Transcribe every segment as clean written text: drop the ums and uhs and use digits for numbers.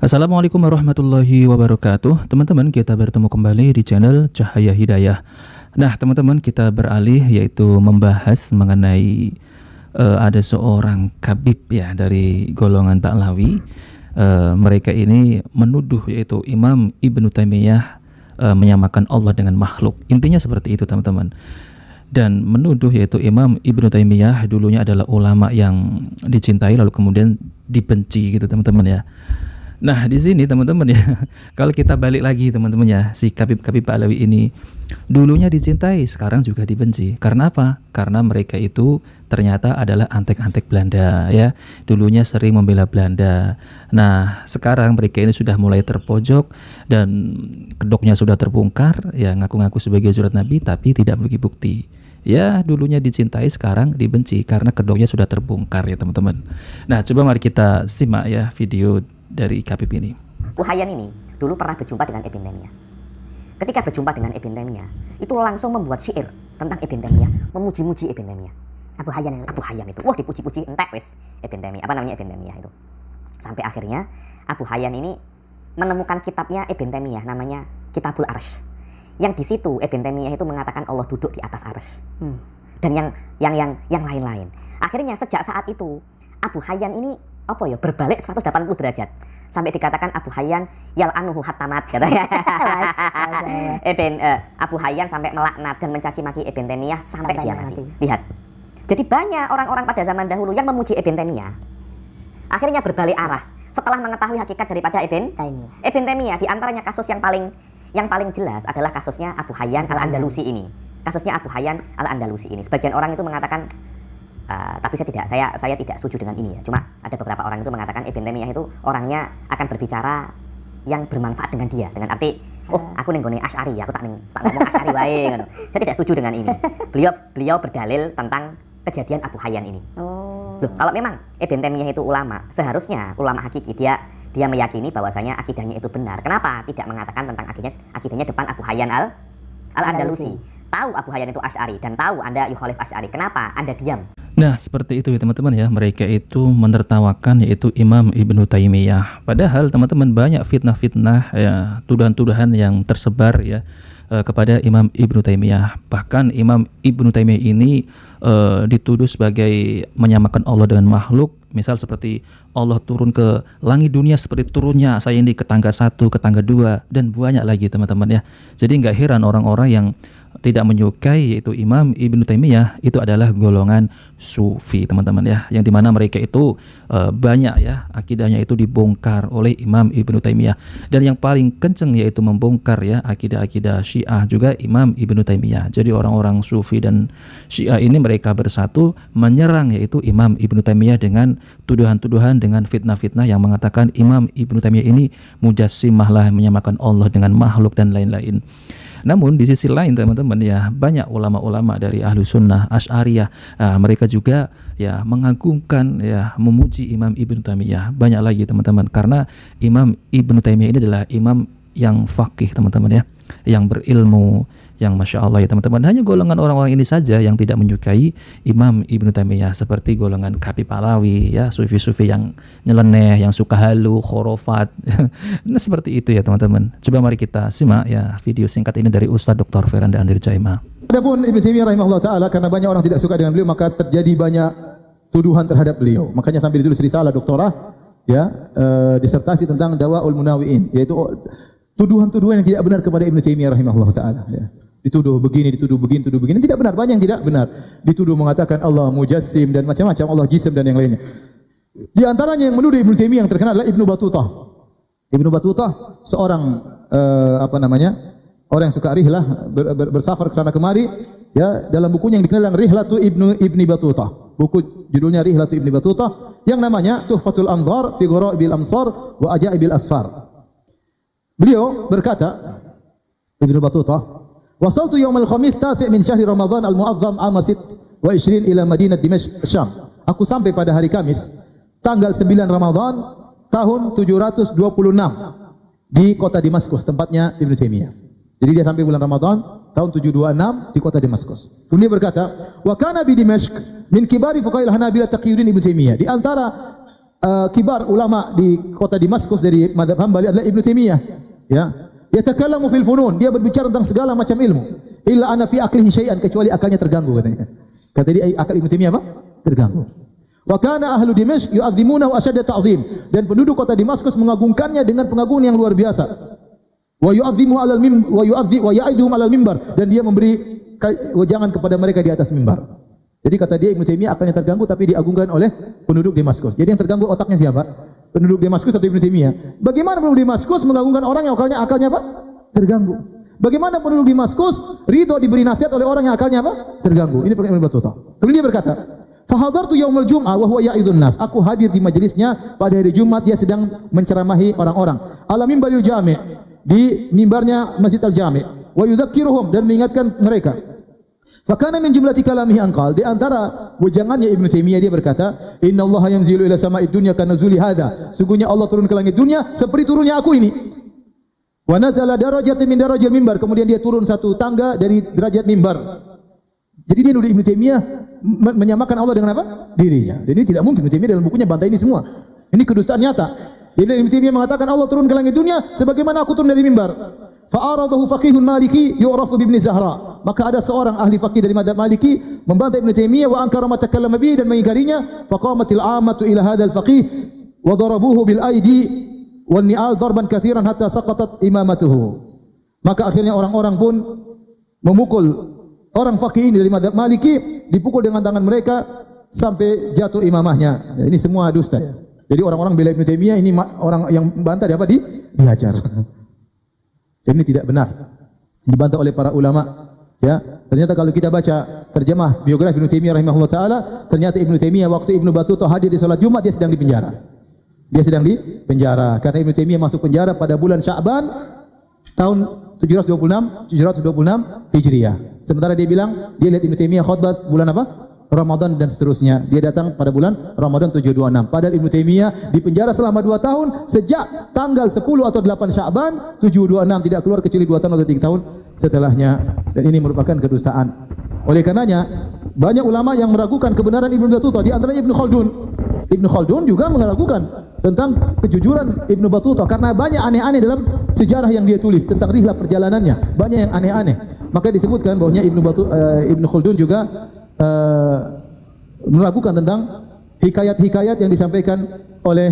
Assalamualaikum warahmatullahi wabarakatuh. Teman-teman, kita bertemu kembali di channel Cahaya Hidayah. Nah, teman-teman, kita beralih yaitu membahas mengenai ada seorang kabib ya dari golongan Ba'lawi. Mereka ini menuduh yaitu Imam Ibnu Taimiyah menyamakan Allah dengan makhluk. Intinya seperti itu, teman-teman. Dan menuduh yaitu Imam Ibnu Taimiyah dulunya adalah ulama yang dicintai lalu kemudian dibenci gitu, teman-teman ya. Nah, di sini teman-teman ya, kalau kita balik lagi teman-teman ya, si Kabib-Kabib Ba'lawi ini dulunya dicintai, sekarang juga dibenci. Karena apa? Karena mereka itu ternyata adalah antek-antek Belanda ya. Dulunya sering membela Belanda. Nah, sekarang mereka ini sudah mulai terpojok dan kedoknya sudah terbongkar ya, ngaku-ngaku sebagai jurat Nabi tapi tidak memiliki bukti. Ya, dulunya dicintai, sekarang dibenci karena kedoknya sudah terbongkar ya teman-teman. Nah, coba mari kita simak ya video dari Kabib ini. Abu Hayyan ini dulu pernah berjumpa dengan Ibn Taimiyah. Ketika berjumpa dengan Ibn Taimiyah, itu langsung membuat syair tentang Ibn Taimiyah, memuji-muji Ibn Taimiyah. Abu Hayyan itu, wah dipuji-puji entek wis Ibn Taimiyah, apa namanya Ibn Taimiyah itu. Sampai akhirnya Abu Hayyan ini menemukan kitabnya Ibn Taimiyah namanya Kitabul Arsy. Yang di situ Ibn Taimiyah itu mengatakan Allah duduk di atas arsy. Dan yang lain-lain. Akhirnya sejak saat itu Abu Hayyan ini berbalik 180 derajat sampai dikatakan Abu Hayyan yal'anuhu hattamat katanya. Abu Hayyan sampai melaknat dan mencaci maki Ibn Taimiyah sampai dia mati. Lihat. Jadi banyak orang-orang pada zaman dahulu yang memuji Ibn Taimiyah akhirnya berbalik arah setelah mengetahui hakikat daripada Ibn Taimiyah. Di antaranya kasus yang paling jelas adalah kasusnya Abu Hayyan Al-Andalusi ini. Kasusnya Abu Hayyan Al-Andalusi ini. Sebagian orang itu mengatakan tapi saya tidak setuju dengan ini ya. Cuma ada beberapa orang itu mengatakan Ibn Taimiyah itu orangnya akan berbicara yang bermanfaat dengan dia, dengan arti aku nenggone Asy'ari ya, aku tak ngomong Asy'ari wae ngono. Saya tidak setuju dengan ini. Beliau berdalil tentang kejadian Abu Hayyan ini. Loh, kalau memang Ibn Taimiyah itu ulama, seharusnya ulama hakiki, dia meyakini bahwasanya akidahnya itu benar. Kenapa tidak mengatakan tentang akidahnya depan Abu Hayyan Al-Andalusi? Tahu Abu Hayyan itu Asy'ari dan tahu Anda yukhalif Asy'ari. Kenapa Anda diam? Nah, seperti itu ya teman-teman ya, mereka itu menertawakan yaitu Imam Ibnu Taimiyah. Padahal teman-teman banyak fitnah-fitnah ya, tuduhan-tuduhan yang tersebar ya kepada Imam Ibnu Taimiyah. Bahkan Imam Ibnu Taimiyah ini dituduh sebagai menyamakan Allah dengan makhluk. Misal seperti Allah turun ke langit dunia seperti turunnya saya ini ke tangga 1, ke tangga 2 dan banyak lagi teman-teman ya. Jadi nggak heran orang-orang yang tidak menyukai yaitu Imam Ibnu Taimiyah itu adalah golongan Sufi teman-teman ya, yang dimana mereka itu banyak ya akidahnya itu dibongkar oleh Imam Ibnu Taimiyah. Dan yang paling kenceng yaitu membongkar ya akidah-akidah Syiah juga Imam Ibnu Taimiyah. Jadi orang-orang Sufi dan Syiah ini mereka bersatu menyerang yaitu Imam Ibnu Taimiyah dengan tuduhan-tuduhan, dengan fitnah-fitnah yang mengatakan Imam Ibnu Taimiyah ini mujassimah lah, menyamakan Allah dengan makhluk dan lain-lain. Namun di sisi lain teman-teman ya, banyak ulama-ulama dari ahlu sunnah Asy'ariyah mereka juga ya mengagumkan ya, memuji Imam Ibnu Taimiyah. Banyak lagi teman-teman, karena Imam Ibnu Taimiyah ini adalah imam yang faqih teman-teman ya, yang berilmu, yang Masya Allah ya teman-teman. Hanya golongan orang-orang ini saja yang tidak menyukai Imam Ibnu Taimiyah, seperti golongan Kabib Ba'lawi ya, sufi-sufi yang nyeleneh, yang suka halu, khurafat. Nah, seperti itu ya teman-teman. Coba mari kita simak ya video singkat ini dari Ustadz Dr. Feranda Andir Jaimah. Adapun Ibnu Taimiyah rahimahullah taala, karena banyak orang tidak suka dengan beliau maka terjadi banyak tuduhan terhadap beliau. Makanya sampai ditulis risalah doktorah ya, disertasi tentang Dawaul Munawiin, yaitu tuduhan-tuduhan yang tidak benar kepada Ibnu Taimiyah rahimahullah taala ya. Dituduh begini, dituduh begini, tidak benar, banyak yang tidak benar. Dituduh mengatakan Allah mujassim dan macam-macam, Allah jisim dan yang lainnya. Di antaranya yang menuduh Ibnu Taimiyah yang terkenal adalah Ibnu Battutah. Ibnu Battutah seorang orang yang suka rihlah, bersafar ke sana kemari ya, dalam bukunya yang dikenal dengan Rihlatu Ibni Battutah. Buku judulnya Rihlatu Ibni Battutah yang namanya Tuhfatul Anzar fi Ghara'ibil Amsar wa Ajaibil Asfar. Beliau berkata, Ibnu Battutah, wasaltu yaumal khamis tasi' min syahri Ramadan al-mu'azzam ama 26 ila Madinah Dimashq Syam. Aku sampai pada hari Kamis tanggal 9 Ramadan tahun 726 di kota Damaskus, tempatnya Ibnu Taimiyah. Jadi dia sampai bulan Ramadan tahun 726 di kota Damaskus. Kemudian dia berkata, wa kana bi Dimashq min kibari fuqaha'il Hanabilah Taqiyuddin Ibnu Taimiyah. Di antara kibar ulama di kota Damaskus dari mazhab Hambali adalah Ibnu Taimiyah, ya. Yatakallamu fil funun, dia berbicara tentang segala macam ilmu. Illa ana fi aqlihi syai'an, kecuali akalnya terganggu katanya. Kata dia akal Ibnu Taimiyah apa? Terganggu. Wa kana ahlu Dimashq yu'azzimunahu asyadda ta'zim, dan penduduk kota Damaskus mengagungkannya dengan pengagungan yang luar biasa. Wa yu'azzimu 'alal mimbar wa ya'idhum 'alal mimbar, dan dia memberi wejangan kepada mereka di atas mimbar. Jadi kata dia Ibnu Taimiyah akalnya terganggu tapi diagungkan oleh penduduk Damaskus. Jadi yang terganggu otaknya siapa? Penduduk Damaskus atau Ibnu Taimiyah? Bagaimana penduduk Damaskus mengagungkan orang yang akalnya apa? Terganggu. Bagaimana penduduk Damaskus ridho diberi nasihat oleh orang yang akalnya apa? Terganggu. Ini perkataan Ibnu Battutah. Kemudian dia berkata, "Fahadartu yaumul jum'ah wa huwa ya'idhun nas." Aku hadir di majelisnya pada hari Jumat, dia sedang menceramahi orang-orang. Ala mimbaril jami', di mimbarnya Masjid Al-Jami'. Wa yudzakiruhum, dan mengingatkan mereka. Fakana min jumlati kalamihi anqal, di antara wejangannya Ibnu Taimiyah dia berkata, "Innallaha yanzilu ila sama'id dunya kanuzuli hadza." Sungguhnya Allah turun ke langit dunia seperti turunnya aku ini. Wa nazala darajatan min darajil mimbar, kemudian dia turun satu tangga dari derajat mimbar. Jadi dia nuduh Ibnu Taimiyah menyamakan Allah dengan apa? Dirinya. Dan ini tidak mungkin. Ibnu Taimiyah dalam bukunya bantai ini semua. Ini kedustaan nyata. Ibnu Taimiyah mengatakan Allah turun ke langit dunia sebagaimana aku turun dari mimbar. Fa'aradahu faqihun maliki yu'rafu bi Ibn Zahra. Maka ada seorang ahli faqih dari mazhab Maliki membantah Ibnu Taimiyah wa ankara ma takallama bihi, dan mengingkarinya. Faqamatil 'ammatu ila hadzal faqih wa darabuhu bil aidi wan ni'al darban katsiran hatta saqatat imamatuhu. Maka akhirnya orang-orang pun memukul orang faqih ini dari mazhab Maliki, dipukul dengan tangan mereka sampai jatuh imamahnya. Ini semua dusta ya. Jadi orang-orang bela Ibnu Taimiyah, ini orang yang membantah dia apa? Dihajar. Ini tidak benar. Dibantah oleh para ulama. Ya, ternyata kalau kita baca terjemah biografi Ibnu Taimiyah rahimahullah taala, ternyata Ibnu Taimiyah waktu Ibnu Battutah hadir di salat Jumat dia sedang di penjara. Dia sedang di penjara. Karena Ibnu Taimiyah masuk penjara pada bulan Sya'ban tahun 726 Hijriah. Sementara dia bilang dia lihat Ibnu Taimiyah khutbah bulan apa? Ramadan dan seterusnya. Dia datang pada bulan Ramadan 726. Padahal Ibnu Taimiyah di penjara selama 2 tahun sejak tanggal 10 atau 8 Sya'ban 726, tidak keluar kecuali 2 tahun atau 3 tahun setelahnya. Dan ini merupakan kedustaan. Oleh karenanya banyak ulama yang meragukan kebenaran Ibnu Battutah, di antaranya Ibnu Khaldun. Ibnu Khaldun juga meragukan tentang kejujuran Ibnu Battutah karena banyak aneh-aneh dalam sejarah yang dia tulis tentang rihlah perjalanannya, banyak yang aneh-aneh. Maka disebutkan bahwasanya Ibnu Khaldun juga melakukan tentang hikayat-hikayat yang disampaikan oleh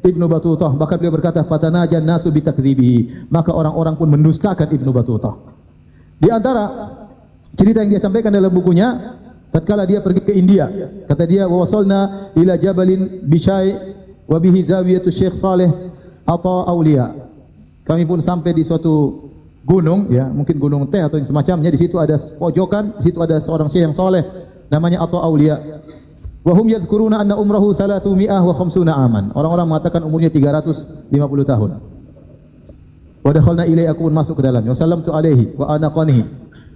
Ibnu Battutah. Bahkan beliau berkata, "Fatanajan nasu bitakdzibihi." Maka orang-orang pun mendustakan Ibnu Battutah. Di antara cerita yang dia sampaikan dalam bukunya, tatkala dia pergi ke India, kata dia, "Wa wasalna ila jabalin bisyai wa bihi zawiyatu Syekh Saleh Atha Aulia." Kami pun sampai di suatu gunung, ya, mungkin gunung teh atau yang semacamnya. Di situ ada pojokan, di situ ada seorang syekh yang soleh namanya Atha Aulia. Wa hum yadhkuruna anna umrahu 350 aman. Orang-orang mengatakan umurnya 350 tahun. Wa dakhalna ilaihi, aku pun masuk ke dalamnya. Wa sallamtu alaihi wa anaqanihi.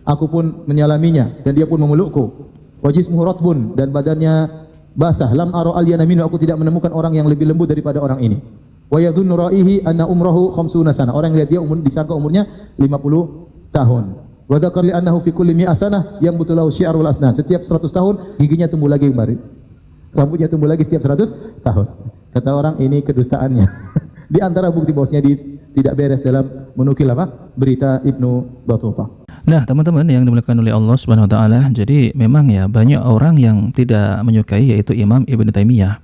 Aku pun menyalaminya dan dia pun memelukku. Wa jismuhu ratbun, dan badannya basah. Lam ara alyana minhu, aku tidak menemukan orang yang lebih lembut daripada orang ini. Wa yadhunnu ra'ihi anna umrahu 50 sana. Orang yang lihat dia disangka umurnya 50 tahun. Wa dzakar li annahu fi kulli 100 sanah yambutu lahu syi'rul asnan. Setiap 100 tahun giginya tumbuh lagi kembali. Rambutnya tumbuh lagi setiap 100 tahun. Kata orang ini kedustaannya. Di antara bukti bahwasanya tidak beres dalam menukil apa? Berita Ibnu Battutah. Nah, teman-teman yang dimuliakan oleh Allah Subhanahu wa taala, jadi memang ya banyak orang yang tidak menyukai yaitu Imam Ibnu Taimiyah.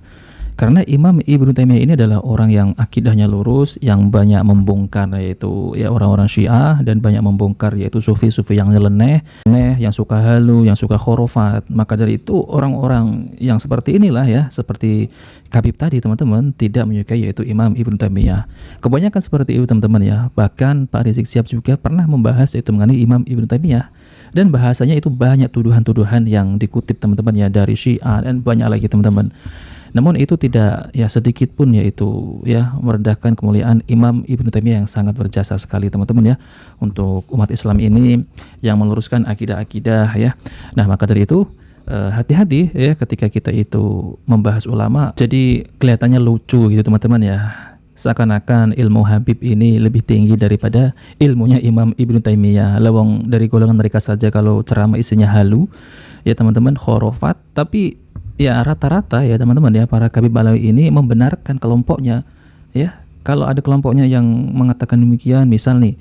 Karena Imam Ibnu Taimiyah ini adalah orang yang akidahnya lurus, yang banyak membongkar yaitu ya orang-orang Syiah, dan banyak membongkar yaitu sufi-sufi yang nyeleneh, yang suka halu, yang suka khurafat. Maka dari itu orang-orang yang seperti inilah ya, seperti Habib tadi teman-teman, tidak menyukai yaitu Imam Ibnu Taimiyah. Kebanyakan seperti itu teman-teman ya. Bahkan Pak Rizik Syihab juga pernah membahas itu mengenai Imam Ibnu Taimiyah, dan bahasanya itu banyak tuduhan-tuduhan yang dikutip teman-teman ya dari Syiah dan banyak lagi teman-teman. Namun itu tidak ya sedikit pun yaitu ya merendahkan kemuliaan Imam Ibnu Taimiyah yang sangat berjasa sekali teman-teman ya untuk umat Islam ini yang meluruskan akidah-akidah ya. Nah, maka dari itu hati-hati ya ketika kita itu membahas ulama, jadi kelihatannya lucu gitu teman-teman ya. Seakan-akan ilmu Habib ini lebih tinggi daripada ilmunya Imam Ibnu Taimiyah. Lawang dari golongan mereka saja kalau ceramah isinya halu ya teman-teman, khurafat, tapi Ya rata-rata ya teman-teman ya, para Habib Alawi ini membenarkan kelompoknya ya. Kalau ada kelompoknya yang mengatakan demikian, misal nih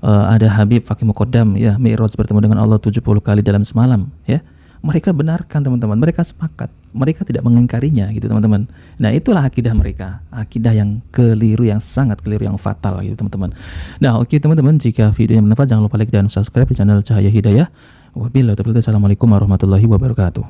ada Habib Fakih Muqaddam ya, Mi'raj bertemu dengan Allah 70 kali dalam semalam ya. Mereka benarkan teman-teman, mereka sepakat, mereka tidak mengingkarinya gitu teman-teman. Nah itulah akidah mereka, akidah yang keliru, yang sangat keliru, yang fatal gitu teman-teman. Nah oke teman-teman, jika videonya bermanfaat jangan lupa like dan subscribe di channel Cahaya Hidayah. Wabillahi taufiq, assalamualaikum warahmatullahi wabarakatuh.